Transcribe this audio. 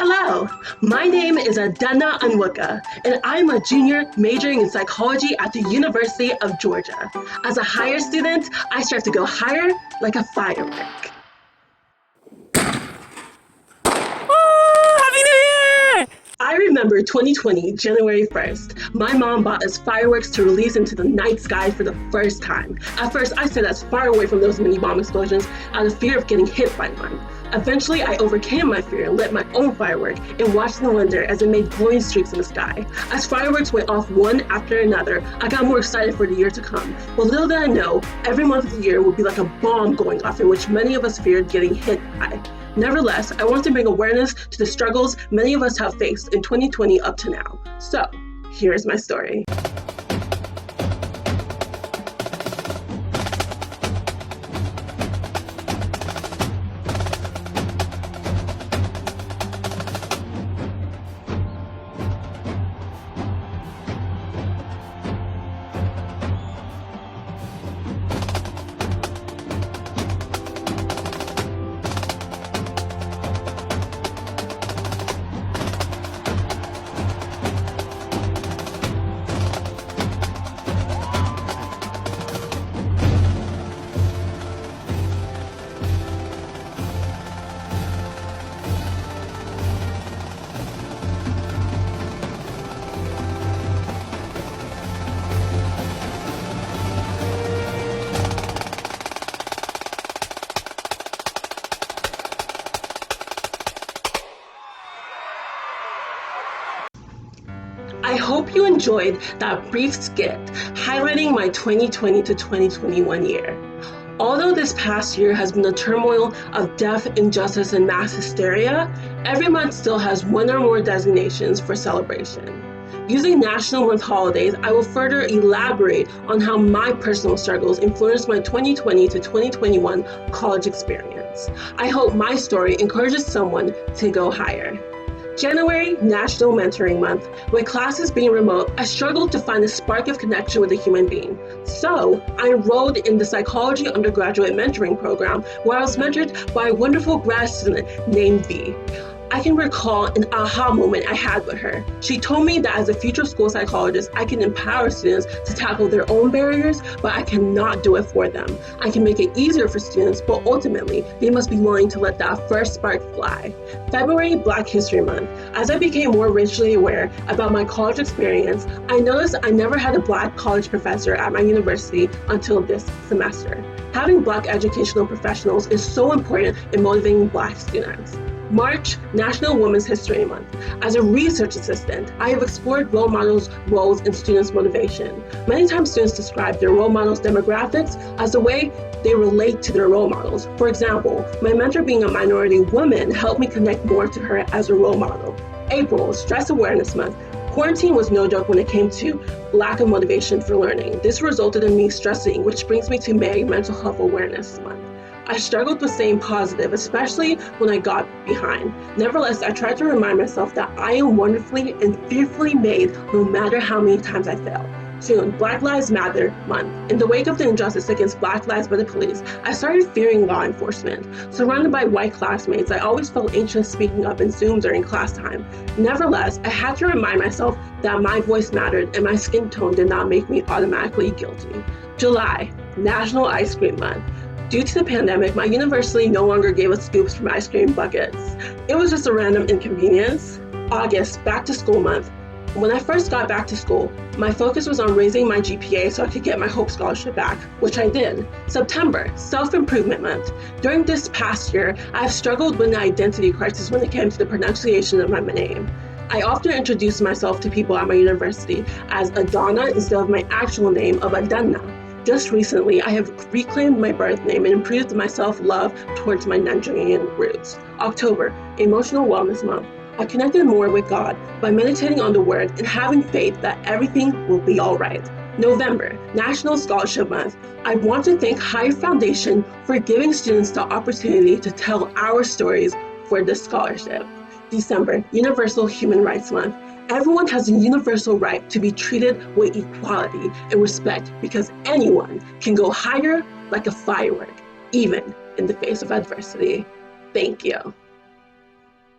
Hello, my name is Adana Anwuka, and I'm a junior majoring in psychology at the University of Georgia. As a higher student, I strive to go higher like a firework. Happy New Year! I remember 2020, January 1st. My mom bought us fireworks to release into the night sky for the first time. At first, I stayed as far away from those mini bomb explosions out of fear of getting hit by one. Eventually, I overcame my fear and lit my own firework and watched the wonder as it made glowing streaks in the sky. As fireworks went off one after another, I got more excited for the year to come. But little did I know, every month of the year would be like a bomb going off in which many of us feared getting hit by. Nevertheless, I want to bring awareness to the struggles many of us have faced in 2020 up to now. So, here's my story. I hope you enjoyed that brief skit highlighting my 2020 to 2021 year. Although this past year has been a turmoil of death, injustice, and mass hysteria, every month still has one or more designations for celebration. Using National Month holidays, I will further elaborate on how my personal struggles influenced my 2020 to 2021 college experience. I hope my story encourages someone to go higher. January, National Mentoring Month. With classes being remote, I struggled to find a spark of connection with a human being. So, I enrolled in the psychology undergraduate mentoring program where I was mentored by a wonderful grad student named V. I can recall an aha moment I had with her. She told me that as a future school psychologist, I can empower students to tackle their own barriers, but I cannot do it for them. I can make it easier for students, but ultimately, they must be willing to let that first spark fly. February, Black History Month. As I became more racially aware about my college experience, I noticed I never had a Black college professor at my university until this semester. Having Black educational professionals is so important in motivating Black students. March, National Women's History Month. As a research assistant, I have explored role models' roles in students' motivation. Many times students describe their role models' demographics as the way they relate to their role models. For example, my mentor being a minority woman helped me connect more to her as a role model. April, Stress Awareness Month. Quarantine was no joke when it came to lack of motivation for learning. This resulted in me stressing, which brings me to May, Mental Health Awareness Month. I struggled with staying positive, especially when I got behind. Nevertheless, I tried to remind myself that I am wonderfully and fearfully made no matter how many times I fail. June, Black Lives Matter Month. In the wake of the injustice against Black lives by the police, I started fearing law enforcement. Surrounded by white classmates, I always felt anxious speaking up in Zoom during class time. Nevertheless, I had to remind myself that my voice mattered and my skin tone did not make me automatically guilty. July, National Ice Cream Month. Due to the pandemic, my university no longer gave us scoops from ice cream buckets. It was just a random inconvenience. August, Back to School Month. When I first got back to school, my focus was on raising my GPA so I could get my Hope Scholarship back, which I did. September, Self-Improvement Month. During this past year, I have struggled with an identity crisis when it came to the pronunciation of my name. I often introduce myself to people at my university as Adana instead of my actual name of Adana. Just recently, I have reclaimed my birth name and improved my self-love towards my Nigerian roots. October, Emotional Wellness Month. I connected more with God by meditating on the Word and having faith that everything will be all right. November, National Scholarship Month. I want to thank Higher Foundation for giving students the opportunity to tell our stories for this scholarship. December, Universal Human Rights Month. Everyone has a universal right to be treated with equality and respect because anyone can go higher like a firework, even in the face of adversity. Thank you.